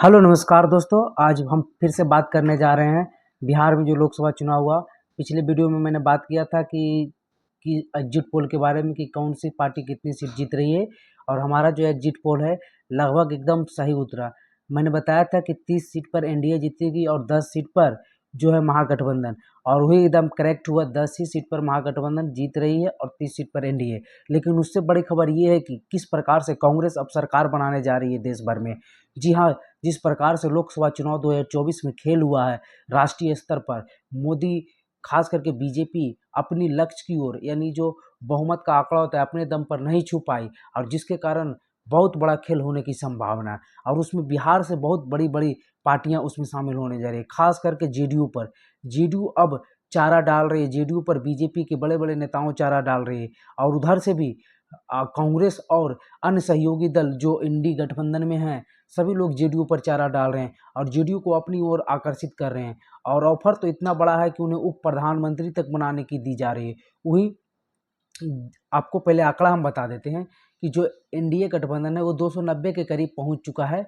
Hello नमस्कार दोस्तों, आज हम फिर से बात करने जा रहे हैं बिहार में जो लोकसभा चुनाव हुआ। पिछले वीडियो में मैंने बात किया था कि एग्जिट पोल के बारे में कि कौन सी पार्टी कितनी सीट जीत रही है, और हमारा जो एग्जिट पोल है लगभग एकदम सही उतरा। मैंने बताया था कि 30 सीट पर एनडीए जीतेगी और 10 सीट पर जो है महागठबंधन, और वही एकदम करेक्ट हुआ। 10 ही सीट पर महागठबंधन जीत रही है और 30 सीट पर एनडीए। लेकिन उससे बड़ी खबर ये है कि किस प्रकार से कांग्रेस अब सरकार बनाने जा रही है देश भर में। जी हाँ, जिस प्रकार से लोकसभा चुनाव 2024 में खेल हुआ है राष्ट्रीय स्तर पर, मोदी खास करके बीजेपी अपनी लक्ष्य की ओर, यानी जो बहुमत का आंकड़ा होता है, अपने दम पर नहीं छू पाई, और जिसके कारण बहुत बड़ा खेल होने की संभावना है। और उसमें बिहार से बहुत बड़ी बड़ी पार्टियां उसमें शामिल होने जा रही है, खास करके जेडीयू पर। जेडीयू अब चारा डाल रही है, जेडीयू पर बीजेपी के बड़े बड़े नेताओं चारा डाल रही है। और उधर से भी कांग्रेस और अन्य सहयोगी दल जो इंडी गठबंधन में हैं, सभी लोग जेडीयू पर चारा डाल रहे हैं और जेडीयू को अपनी ओर आकर्षित कर रहे हैं। और ऑफर तो इतना बड़ा है कि उन्हें उप प्रधानमंत्री तक बनाने की दी जा रही है। वही आपको पहले आंकड़ा हम बता देते हैं कि जो एनडीए गठबंधन है वो 290 के करीब पहुंच चुका है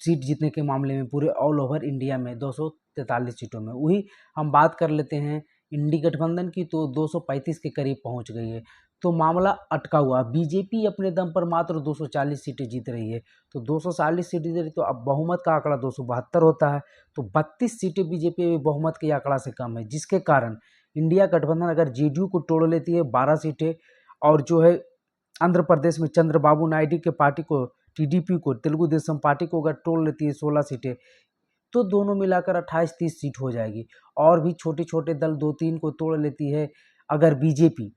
सीट जीतने के मामले में, पूरे ऑल ओवर इंडिया में 243 सीटों में। वही हम बात कर लेते हैं इंडी गठबंधन की, तो 235 के करीब पहुंच गई है। तो मामला अटका हुआ। बीजेपी अपने दम पर मात्र 240 सीटें जीत रही है, तो 240 सीटें जीत रही, तो अब बहुमत का आंकड़ा 272 होता है, तो 32 सीटें बीजेपी में बहुमत के आंकड़ा से कम है, जिसके कारण इंडिया गठबंधन अगर जेडीयू को तोड़ लेती है 12 सीटें, और जो है आंध्र प्रदेश में चंद्रबाबू नायडू के पार्टी को, टीडीपी को, तेलुगु देशम पार्टी को अगर तोड़ लेती है 16 सीटें, तो दोनों मिलाकर 28-30 सीट हो जाएगी। और भी छोटे छोटे दल 2-3 को तोड़ लेती है अगर बीजेपी,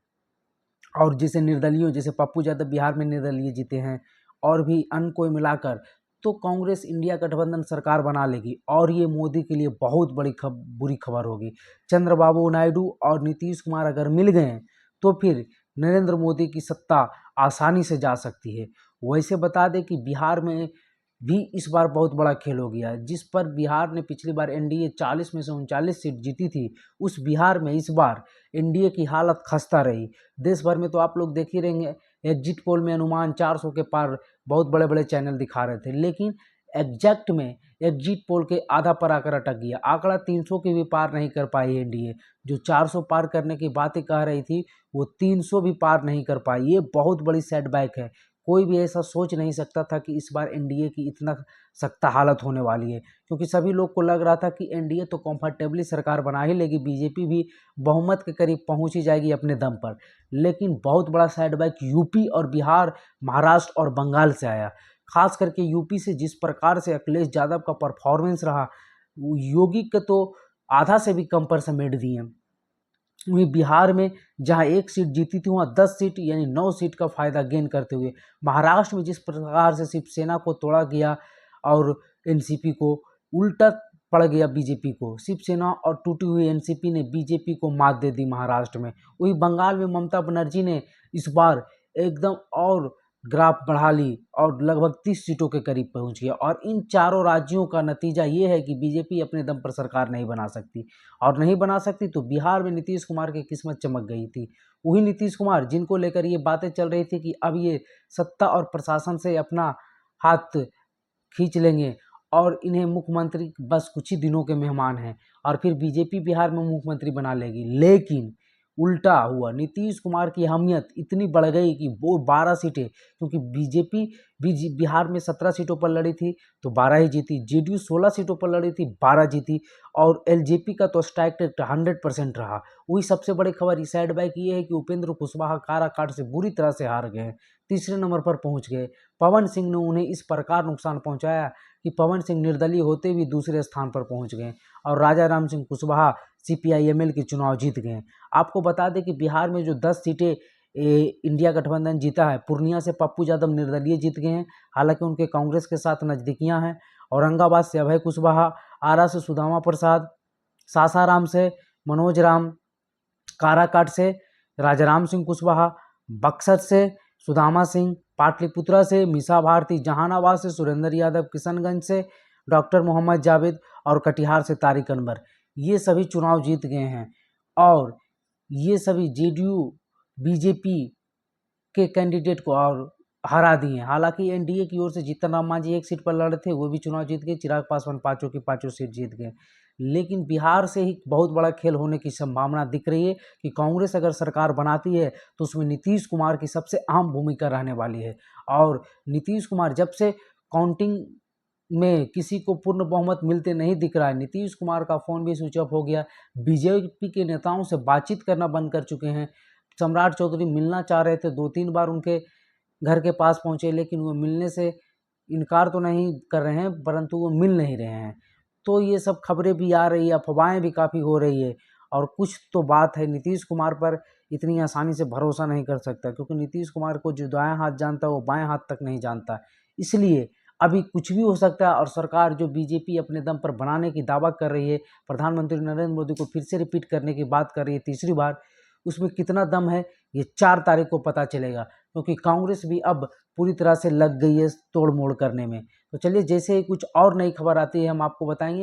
और जैसे निर्दलीय, जैसे पप्पू यादव बिहार में निर्दलीय जीते हैं, और भी अन्य कोई मिलाकर, तो कांग्रेस इंडिया गठबंधन सरकार बना लेगी। और ये मोदी के लिए बहुत बड़ी बुरी खबर होगी। चंद्रबाबू नायडू और नीतीश कुमार अगर मिल गए तो फिर नरेंद्र मोदी की सत्ता आसानी से जा सकती है। वैसे बता दें कि बिहार में भी इस बार बहुत बड़ा खेल हो गया है। जिस पर बिहार ने पिछली बार एनडीए 40 में से 39 सीट जीती थी, उस बिहार में इस बार एनडीए की हालत खस्ता रही। देश भर में तो आप लोग देख ही रहेंगे, एग्जिट पोल में अनुमान 400 के पार बहुत बड़े बड़े चैनल दिखा रहे थे, लेकिन एग्जैक्ट में एग्जिट पोल के आधा पर आकर अटक गया। आंकड़ा 300 के भी पार नहीं कर पाई एनडीए। जो 400 पार करने की बातें कह रही थी, वो 300 भी पार नहीं कर पाई। ये बहुत बड़ी सेटबैक है। कोई भी ऐसा सोच नहीं सकता था कि इस बार एनडीए की इतना सख्त हालत होने वाली है, क्योंकि सभी लोग को लग रहा था कि एनडीए तो कंफर्टेबली सरकार बना ही लेगी, बीजेपी भी बहुमत के करीब पहुंच ही जाएगी अपने दम पर। लेकिन बहुत बड़ा सेटबैक यूपी और बिहार, महाराष्ट्र और बंगाल से आया। खास करके यूपी से जिस प्रकार से अखिलेश यादव का परफॉर्मेंस रहा, योगी के तो आधा से भी कम पर समेट दिए। वहीं बिहार में जहां एक सीट जीती थी, वहां 10 सीट यानी 9 सीट का फायदा गेन करते हुए, महाराष्ट्र में जिस प्रकार से शिवसेना को तोड़ा गया और एनसीपी को, उल्टा पड़ गया बीजेपी को। शिवसेना और टूटी हुई एनसीपी ने बीजेपी को मात दे दी महाराष्ट्र में। वही बंगाल में ममता बनर्जी ने इस बार एकदम और ग्राफ बढ़ा ली और लगभग 30 सीटों के करीब पहुंच गया। और इन चारों राज्यों का नतीजा ये है कि बीजेपी अपने दम पर सरकार नहीं बना सकती, और नहीं बना सकती तो बिहार में नीतीश कुमार की किस्मत चमक गई थी। वही नीतीश कुमार जिनको लेकर ये बातें चल रही थी कि अब ये सत्ता और प्रशासन से अपना हाथ खींच लेंगे और इन्हें मुख्यमंत्री बस कुछ ही दिनों के मेहमान हैं, और फिर बीजेपी बिहार में मुख्यमंत्री बना लेगी। लेकिन उल्टा हुआ, नीतीश कुमार की अहमियत इतनी बढ़ गई कि वो 12 सीटें, क्योंकि बीजेपी भी बिहार में 17 सीटों पर लड़ी थी तो 12 ही जीती, जेडीयू 16 सीटों पर लड़ी थी 12 जीती, और एलजेपी का तो स्ट्राइक रेट 100% रहा। वही सबसे बड़ी खबर इस साइड बाइक ये है कि उपेंद्र कुशवाहा काराकाट से बुरी तरह से हार गए, तीसरे नंबर पर पहुंच गए। पवन सिंह ने उन्हें इस प्रकार नुकसान पहुंचाया कि पवन सिंह निर्दलीय होते हुए दूसरे स्थान पर पहुंच गए, और राजा राम सिंह कुशवाहा सीपीआईएमएल के चुनाव जीत गए। आपको बता दें कि बिहार में जो 10 सीटें इंडिया गठबंधन जीता है, पूर्णिया से पप्पू यादव निर्दलीय जीत गए हैं, हालांकि उनके कांग्रेस के साथ नजदीकियां हैं। औरंगाबाद से अभय कुशवाहा, आरा से सुदामा प्रसाद, सासाराम से मनोज राम, काराकाट से राजाराम सिंह कुशवाहा, बक्सर से सुदामा सिंह, पाटलिपुत्रा से मीसा भारती, जहानाबाद से सुरेंद्र यादव, किशनगंज से डॉक्टर मोहम्मद जावेद, और कटिहार से तारिक अनवर, ये सभी चुनाव जीत गए हैं। और ये सभी जेडीयू बीजेपी के कैंडिडेट को और हरा दिए। हालांकि एनडीए की ओर से जीतन राम मांझी एक सीट पर लड़े थे, वो भी चुनाव जीत गए। चिराग पासवान पांचों की पांचों सीट जीत गए। लेकिन बिहार से ही बहुत बड़ा खेल होने की संभावना दिख रही है कि कांग्रेस अगर सरकार बनाती है तो उसमें नीतीश कुमार की सबसे अहम भूमिका रहने वाली है। और नीतीश कुमार जब से काउंटिंग में किसी को पूर्ण बहुमत मिलते नहीं दिख रहा है, नीतीश कुमार का फोन भी स्विच ऑफ हो गया, बीजेपी के नेताओं से बातचीत करना बंद कर चुके हैं। सम्राट चौधरी मिलना चाह रहे थे, 2-3 बार उनके घर के पास पहुंचे, लेकिन वो मिलने से इनकार तो नहीं कर रहे हैं, परंतु वो मिल नहीं रहे हैं। तो ये सब खबरें भी आ रही है, अफवाहें भी काफ़ी हो रही है। और कुछ तो बात है, नीतीश कुमार पर इतनी आसानी से भरोसा नहीं कर सकता, क्योंकि नीतीश कुमार को जो दायां हाथ जानता है वो बाएं हाथ तक नहीं जानता। इसलिए अभी कुछ भी हो सकता है। और सरकार जो बीजेपी अपने दम पर बनाने की दावा कर रही है, प्रधानमंत्री नरेंद्र मोदी को फिर से रिपीट करने की बात कर रही है तीसरी बार, उसमें कितना दम है ये 4 तारीख को पता चलेगा। क्योंकि कांग्रेस भी अब पूरी तरह से लग गई है तोड़ मोड़ करने में। तो चलिए, जैसे ही कुछ और नई खबर आती है हम आपको बताएंगे।